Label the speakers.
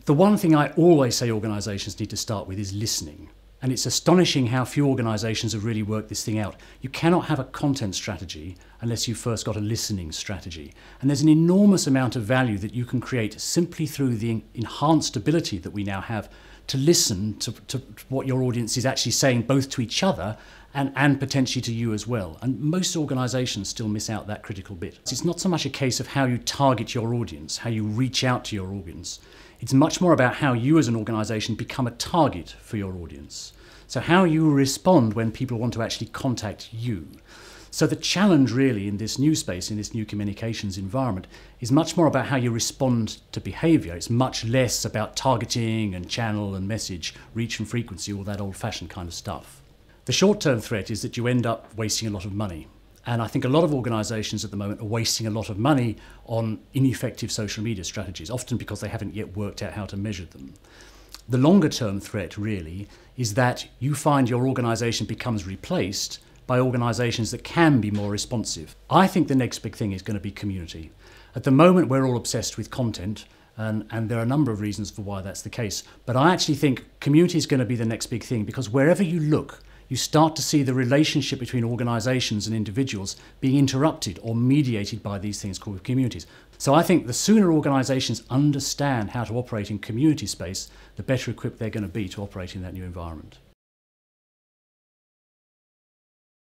Speaker 1: The one thing I always say organisations need to start with is listening. And it's astonishing how few organisations have really worked this thing out. You cannot have a content strategy unless you've first got a listening strategy. And there's an enormous amount of value that you can create simply through the enhanced ability that we now have to listen to what your audience is actually saying, both to each other and potentially to you as well. And most organisations still miss out that critical bit. It's not so much a case of how you target your audience, how you reach out to your audience. It's much more about how you as an organisation become a target for your audience. So how you respond when people want to actually contact you. So the challenge really in this new space, in this new communications environment, is much more about how you respond to behaviour. It's much less about targeting and channel and message, reach and frequency, all that old-fashioned kind of stuff. The short-term threat is that you end up wasting a lot of money. And I think a lot of organisations at the moment are wasting a lot of money on ineffective social media strategies, often because they haven't yet worked out how to measure them. The longer term threat really is that you find your organisation becomes replaced by organisations that can be more responsive. I think the next big thing is going to be community. At the moment we're all obsessed with content, and there are a number of reasons for why that's the case. But I actually think community is going to be the next big thing, because wherever you look, you start to see the relationship between organisations and individuals being interrupted or mediated by these things called communities. So I think the sooner organisations understand how to operate in community space, the better equipped they're going to be to operate in that new environment.